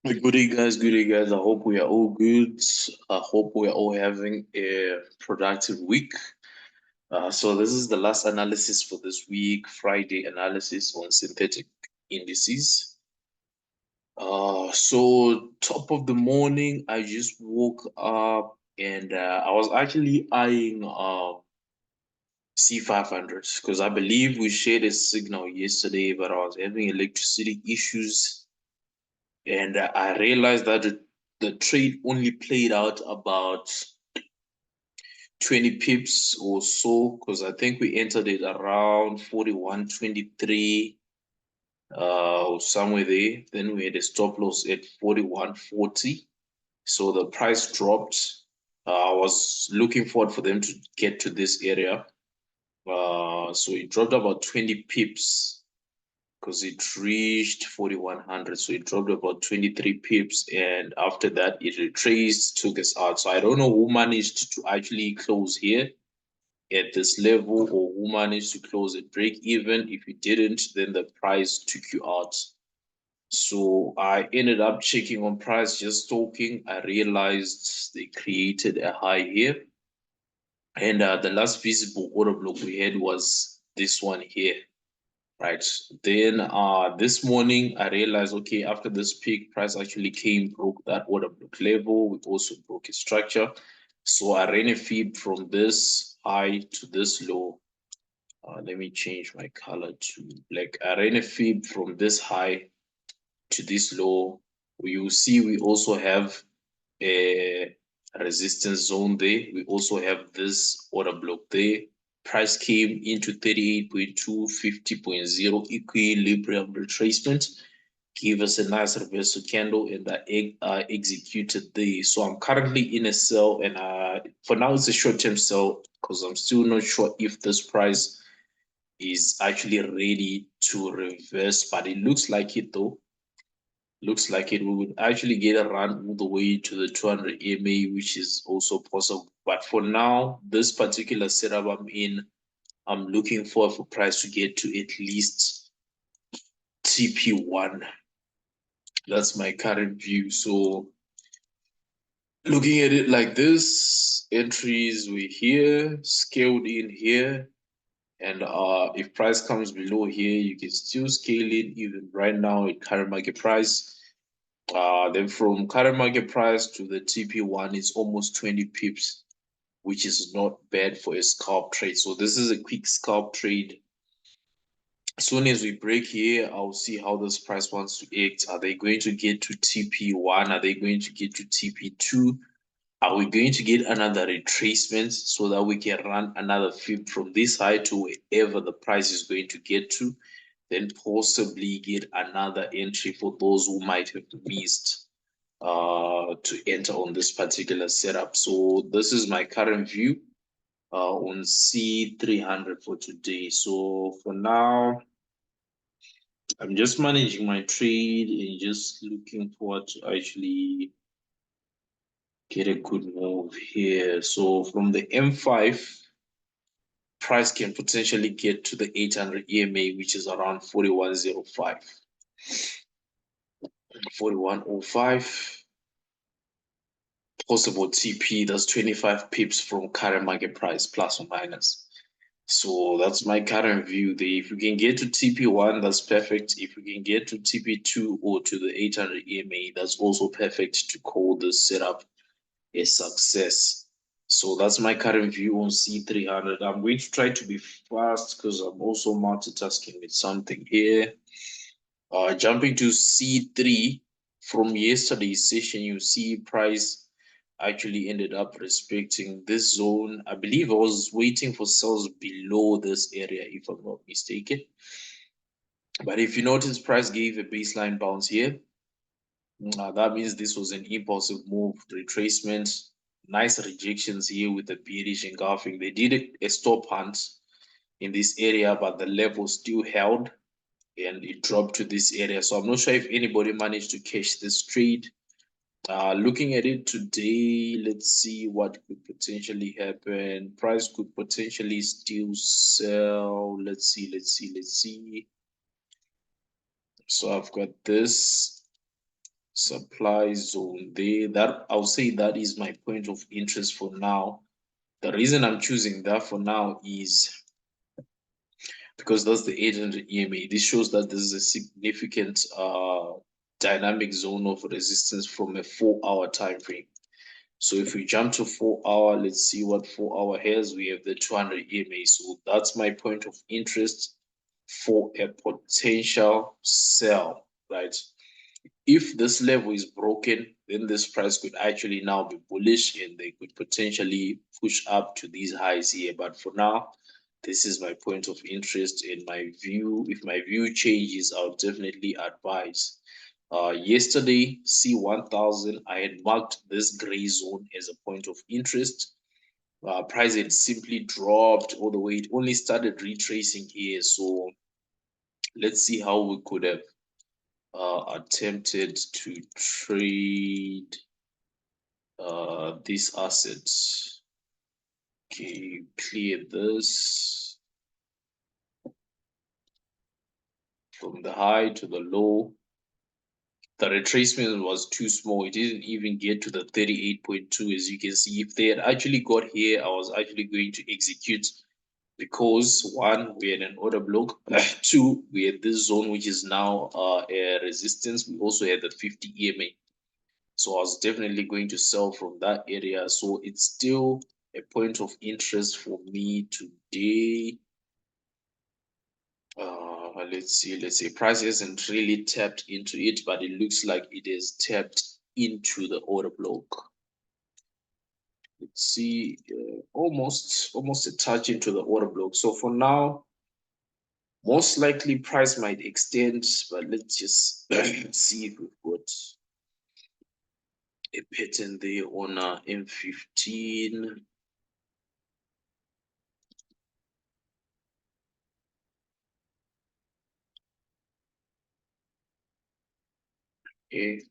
Good day, guys. Good day, guys. I hope we are all good. I hope we are all having a productive week. So this is the last analysis for this week, Friday analysis on synthetic indices. So top of the morning, I just woke up and I was actually eyeing C500 because I believe we shared a signal yesterday, but I was having electricity issues. And I realized that the trade only played out about 20 pips or so, because I think we entered it around 41.23, or somewhere there. Then we had a stop loss at 41.40. So the price dropped. I was looking forward for them to get to this area. So it dropped about 20 pips because it reached 4100, so it dropped about 23 pips, and after that it retraced, took us out. So I don't know who managed to actually close here at this level, or who managed to close at break even. If you didn't, then the price took you out. So I ended up checking on price, just talking. I realized they created a high here, and the last visible order block we had was this one here. Right. Then this morning I realized, okay, after this peak, price actually came, broke that order block level. We also broke a structure. So I ran a feed from this high to this low. Let me change my color to black. I ran a feed from this high to this low. You see we also have a resistance zone there. We also have this order block there. Price came into 38.2, 50.0 equilibrium retracement. Give us a nice reversal candle, and I executed there. So I'm currently in a sell, and for now it's a short-term sell because I'm still not sure if this price is actually ready to reverse, but it looks like it though. Looks like it would actually get a run all the way to the 200 EMA, which is also possible. But for now, this particular setup I'm in, I'm looking for price to get to at least TP1. That's my current view. So looking at it like this, entries were here, scaled in here. And if price comes below here, you can still scale it even right now at current market price. Then from current market price to the TP1 is almost 20 pips, which is not bad for a scalp trade. So this is a quick scalp trade. As soon as we break here, I'll see how this price wants to act. Are they going to get to TP1? Are they going to get to TP2? Are we going to get another retracement so that we can run another fib from this high to wherever the price is going to get to? Then possibly get another entry for those who might have missed to enter on this particular setup. So this is my current view on C300 for today. So for now, I'm just managing my trade and just looking forward to actually get a good move here. So from the M5, price can potentially get to the 800 EMA, which is around 4105. 4105. Possible TP, that's 25 pips from current market price, plus or minus. So that's my current view there. If you can get to TP1, that's perfect. If you can get to TP2 or to the 800 EMA, that's also perfect to call this setup a success. So that's my current view on C300. I'm going to try to be fast because I'm also multitasking with something here. Jumping to C3, from yesterday's session, you see price actually ended up respecting this zone. I believe I was waiting for sales below this area, if I'm not mistaken. But if you notice, price gave a baseline bounce here. That means this was an impulsive move, retracement, nice rejections here with the bearish engulfing. They did a stop hunt in this area, but the level still held and it dropped to this area. So I'm not sure if anybody managed to catch this trade. Looking at it today, let's see what could potentially happen. Price could potentially still sell. Let's see. So I've got this. supply zone there. That I'll say that is my point of interest for now. The reason I'm choosing that for now is because that's the 800 EMA. This shows that this is a significant dynamic zone of resistance from a 4-hour time frame. So if we jump to 4-hour, let's see what 4-hour has. We have the 200 EMA. So that's my point of interest for a potential sell, right? If this level is broken, then this price could actually now be bullish and they could potentially push up to these highs here. But for now, this is my point of interest in my view. If my view changes, I'll definitely advise. Yesterday, C1000, I had marked this gray zone as a point of interest. Price had simply dropped all the way. It only started retracing here. So let's see how we could have attempted to trade these assets. Okay, clear this from the high to the low. The retracement was too small. It didn't even get to the 38.2. As you can see, if they had actually got here, I was actually going to execute because one, we had an order block. Two, we had this zone which is now a resistance. We also had the 50 EMA. So I was definitely going to sell from that area. So it's still a point of interest for me today. Let's see, price hasn't really tapped into it, but it looks like it has tapped into the order block. Let's see, almost a touch into the order block. So for now, most likely price might extend, but let's just see if we've got a pattern there on M15. Okay.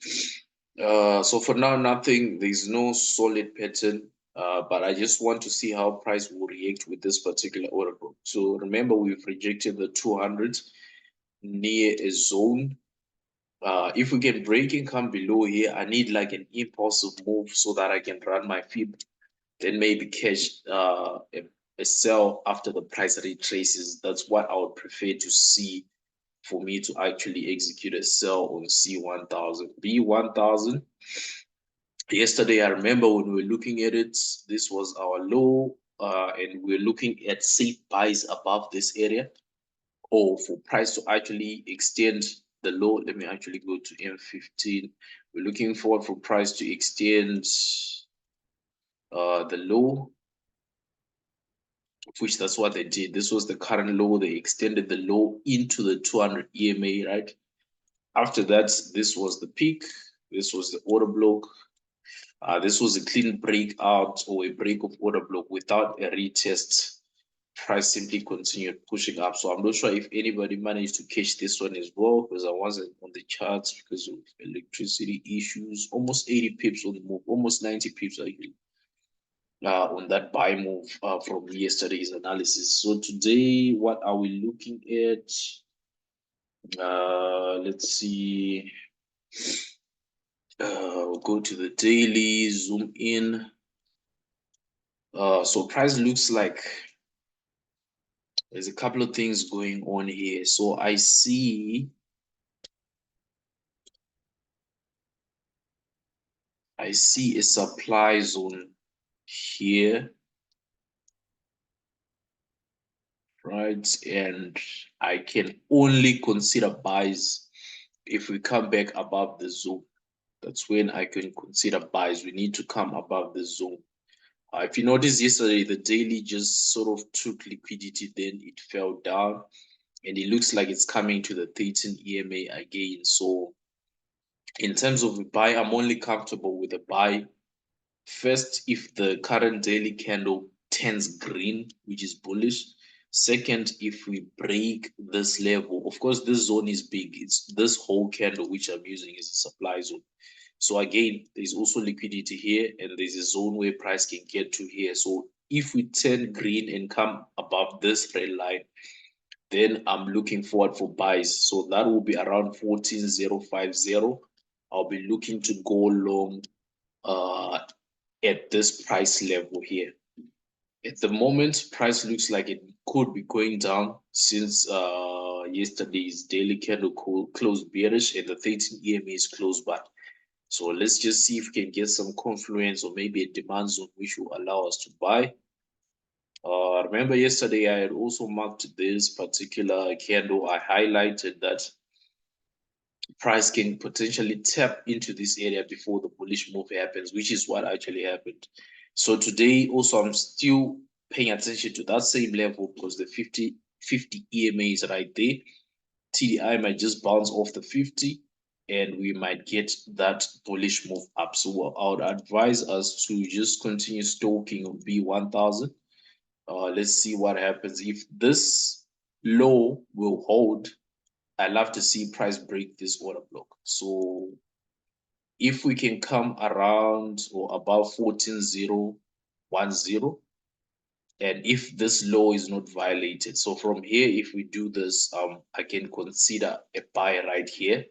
So for now, nothing. There's no solid pattern. But I just want to see how price will react with this particular order book. So remember, we've rejected the 200 near a zone. If we can break and come below here, I need like an impulsive move so that I can run my fib, then maybe catch a sell after the price retraces. That's what I would prefer to see for me to actually execute a sell on C1000. B1000, yesterday I remember when we were looking at it, this was our low, and we're looking at safe buys above this area, or for price to actually extend the low. Let me actually go to M15. We're looking forward for price to extend the low, which that's what they did. This was the current low. They extended the low into the 200 EMA, right? After that, this was the peak. This was the order block. This was a clean breakout or a break of order block without a retest. Price simply continued pushing up. So I'm not sure if anybody managed to catch this one as well, because I wasn't on the charts because of electricity issues. Almost 80 pips on the move, almost 90 pips actually. On that buy move from yesterday's analysis. So today, what are we looking at? Let's see. We'll go to the daily, zoom in. So price looks like there's a couple of things going on here. So I see a supply zone here, right? And I can only consider buys if we come back above the zone. That's when I can consider buys. We need to come above the zone. If you notice yesterday, the daily just sort of took liquidity, then it fell down, and it looks like it's coming to the 13 EMA again. So in terms of a buy, I'm only comfortable with a buy. First, if the current daily candle turns green, which is bullish. Second, if we break this level, of course, this zone is big. It's this whole candle which I'm using is a supply zone. So again, there's also liquidity here, and there's a zone where price can get to here. So if we turn green and come above this red line, then I'm looking forward for buys. So that will be around 14,050. I'll be looking to go long at this price level here. At the moment, price looks like it could be going down since yesterday's daily candle closed bearish and the 13 EMA is closed back. So let's just see if we can get some confluence or maybe a demand zone which will allow us to buy. Remember yesterday I had also marked this particular candle. I highlighted that price can potentially tap into this area before the bullish move happens, which is what actually happened. So today also I'm still paying attention to that same level because the 50 EMA is right there. TDI might just bounce off the 50 and we might get that bullish move up. So I would advise us to just continue stalking on B1000. Let's see what happens. If this low will hold, I love to see price break this order block. So if we can come around or above 14,010, and if this low is not violated, so from here, if we do this, I can consider a buy right here.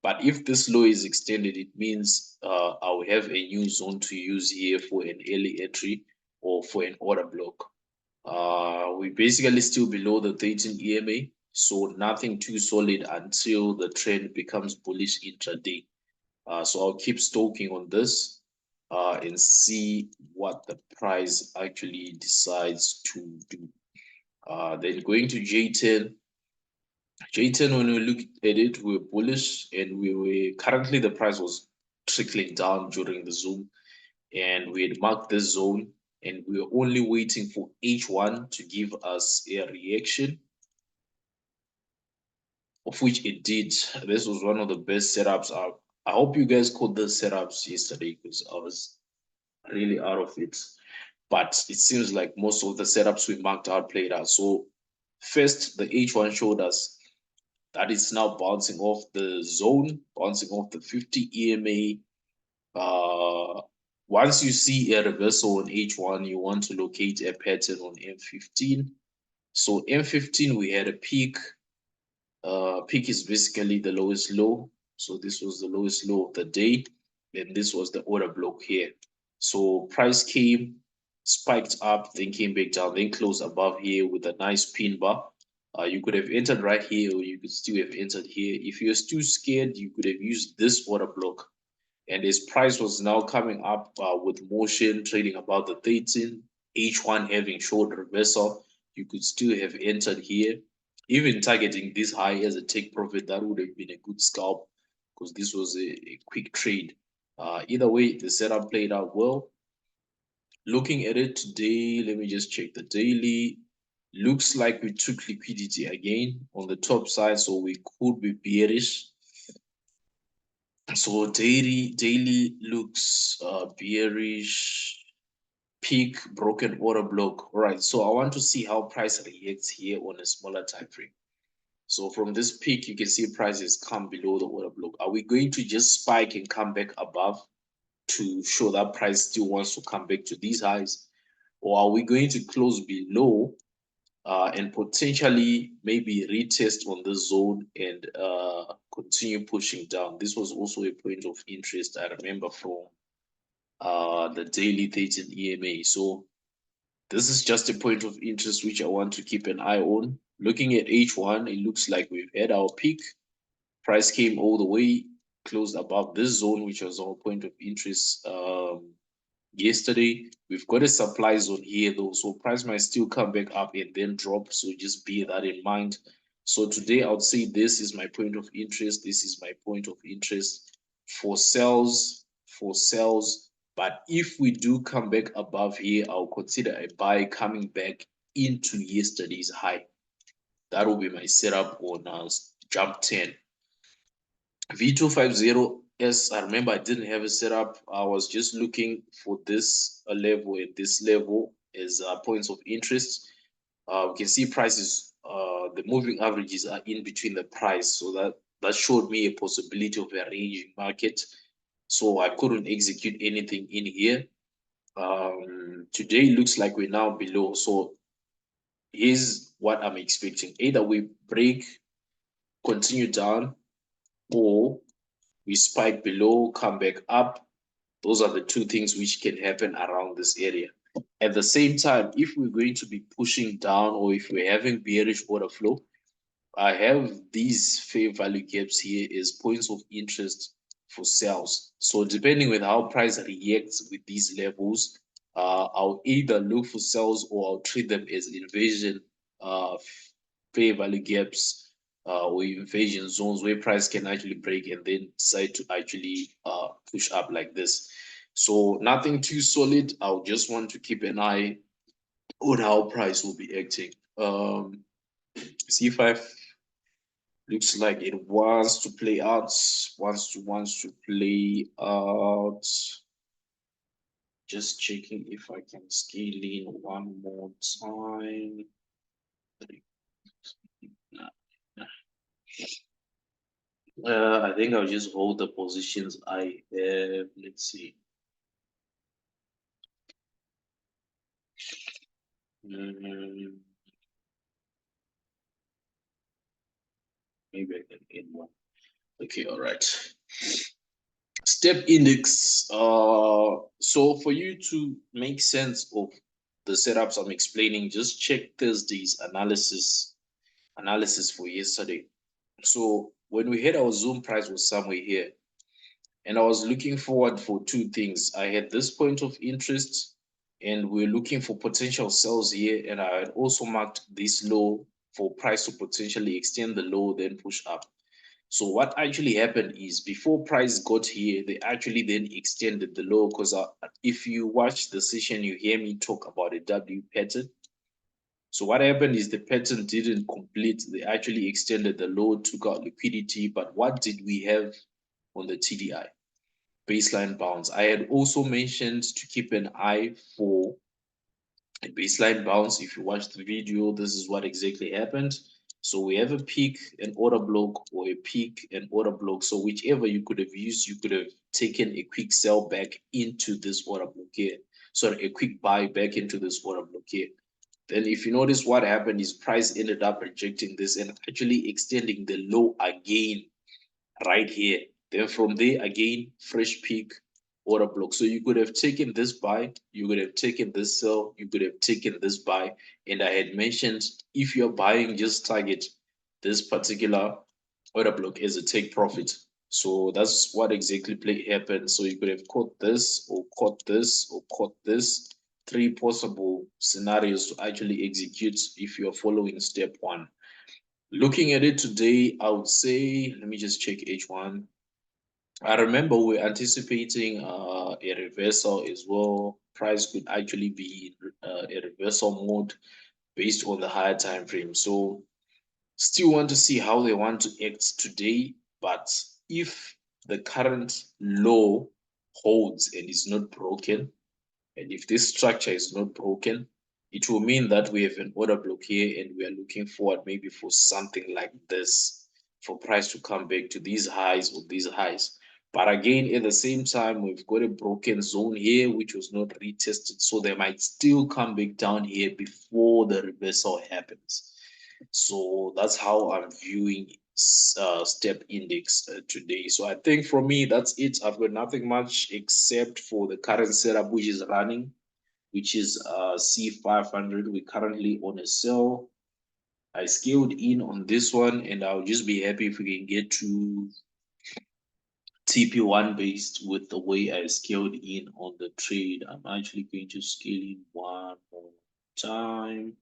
But if this low is extended, it means I'll have a new zone to use here for an early entry or for an order block. We basically still below the 13 EMA, so nothing too solid until the trend becomes bullish intraday. So I'll keep stalking on this and see what the price actually decides to do. Then going to J10. J10, when we look at it, we were bullish and we were currently the price was trickling down during the zoom, and we had marked this zone and we were only waiting for H1 to give us a reaction, of which it did. This was one of the best setups. I hope you guys caught the setups yesterday because I was really out of it. But it seems like most of the setups we marked out played out. So first, the H1 showed us that it's now bouncing off the zone, bouncing off the 50 EMA. Once you see a reversal on H1, you want to locate a pattern on M15. So M15, we had a peak. Peak is basically the lowest low. So this was the lowest low of the day. And this was the order block here. So price came, spiked up, then came back down, then closed above here with a nice pin bar. You could have entered right here, or you could still have entered here. If you're still scared, you could have used this order block. And his price was now coming up with motion trading about the 13, H1 having short reversal. You could still have entered here. Even targeting this high as a take profit, that would have been a good scalp because this was a quick trade. Either way, the setup played out well. Looking at it today, let me just check the daily. Looks like we took liquidity again on the top side, so we could be bearish. So daily looks bearish. Peak broken order block. All right, so I want to see how price reacts here on a smaller time frame. So from this peak, you can see prices come below the order block. Are we going to just spike and come back above to show that price still wants to come back to these highs? Or are we going to close below and potentially maybe retest on the zone and continue pushing down? This was also a point of interest, I remember, from the daily 13 EMA. So this is just a point of interest which I want to keep an eye on. Looking at H1, it looks like we've had our peak. Price came all the way, closed above this zone, which was our point of interest yesterday. We've got a supply zone here though, so price might still come back up and then drop. So just bear that in mind. So today I would say this is my point of interest. This is my point of interest for sales, But if we do come back above here, I'll consider a buy coming back into yesterday's high. That will be my setup on jump 10. V250S, I remember I didn't have a setup. I was just looking for this level and this level as points of interest. We can see prices, the moving averages are in between the price. So that showed me a possibility of a ranging market. So I couldn't execute anything in here. Today looks like we're now below. So here's what I'm expecting. Either we break, continue down, or we spike below, come back up. Those are the two things which can happen around this area. At the same time, if we're going to be pushing down or if we're having bearish order flow, I have these fair value gaps here as points of interest for sales. So depending on how price reacts with these levels, I'll either look for sales or I'll treat them as invasion fair value gaps or invasion zones where price can actually break and then decide to actually push up like this. So nothing too solid. I'll just want to keep an eye on how price will be acting. C5 looks like it wants to play out, wants to play out. Just checking if I can scale in one more time. I think I'll just hold the positions I have. Let's see. Maybe I can end one. Okay, all right. Step index. So for you to make sense of the setups I'm explaining, just check Thursday's analysis for yesterday. So when we had our Zoom price was somewhere here, and I was looking forward for two things. I had this point of interest, and we're looking for potential sells here, and I had also marked this low for price to potentially extend the low, then push up. So what actually happened is before price got here, they actually then extended the low because if you watch the session, you hear me talk about a W pattern. So what happened is the pattern didn't complete. They actually extended the low, took out liquidity. But what did we have on the TDI? Baseline bounce. I had also mentioned to keep an eye for a baseline bounce. If you watch the video, this is what exactly happened. So we have a peak, an order block, or a peak, an order block. So whichever you could have used, you could have taken a quick sell back into this order block here. Sorry, a quick buy back into this order block here. Then if you notice what happened is price ended up rejecting this and actually extending the low again right here. Then from there again, fresh peak, order block. So you could have taken this buy, you could have taken this sell, you could have taken this buy. And I had mentioned if you're buying, just target this particular order block as a take profit. So that's what exactly happened. So you could have caught this or caught this or caught this. Three possible scenarios to actually execute if you're following step one. Looking at it today, I would say, let me just check H1. I remember we're anticipating a reversal as well. Price could actually be a reversal mode based on the higher time frame. So still want to see how they want to act today. But if the current low holds and is not broken, and if this structure is not broken, it will mean that we have an order block here and we are looking forward maybe for something like this for price to come back to these highs or these highs. But again, at the same time, we've got a broken zone here, which was not retested. So they might still come back down here before the reversal happens. So that's how I'm viewing step index today. So I think for me, that's it. I've got nothing much except for the current setup, which is running, which is C500. We're currently on a sell. I scaled in on this one, and I'll just be happy if we can get to TP1 based with the way I scaled in on the trade. I'm actually going to scale in one more time.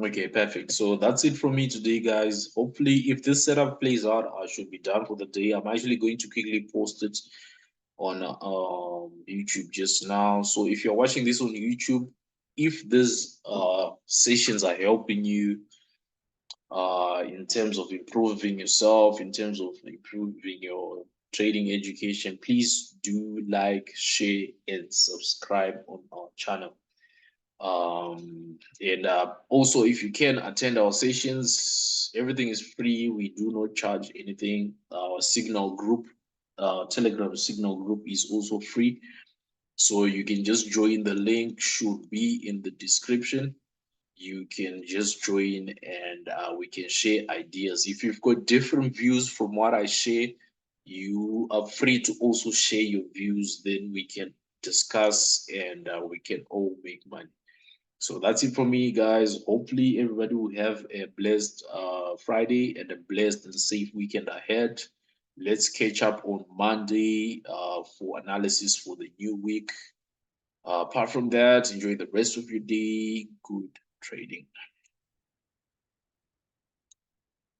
Okay, perfect. So that's it from me today, guys. Hopefully, if this setup plays out, I should be done for the day. I'm actually going to quickly post it on YouTube just now. So if you're watching this on YouTube, if these sessions are helping you in terms of improving yourself, in terms of improving your trading education, please do like, share, and subscribe on our channel. And also, if you can attend our sessions, everything is free. We do not charge anything. Our Signal group, Telegram Signal group is also free. So you can just join. The link should be in the description. you can just join and we can share ideas. If you've got different views from what I share, you are free to also share your views. Then we can discuss and we can all make money. So that's it for me, guys. Hopefully, everybody will have a blessed Friday and a blessed and safe weekend ahead. Let's catch up on Monday for analysis for the new week. Apart from that, enjoy the rest of your day. Good trading.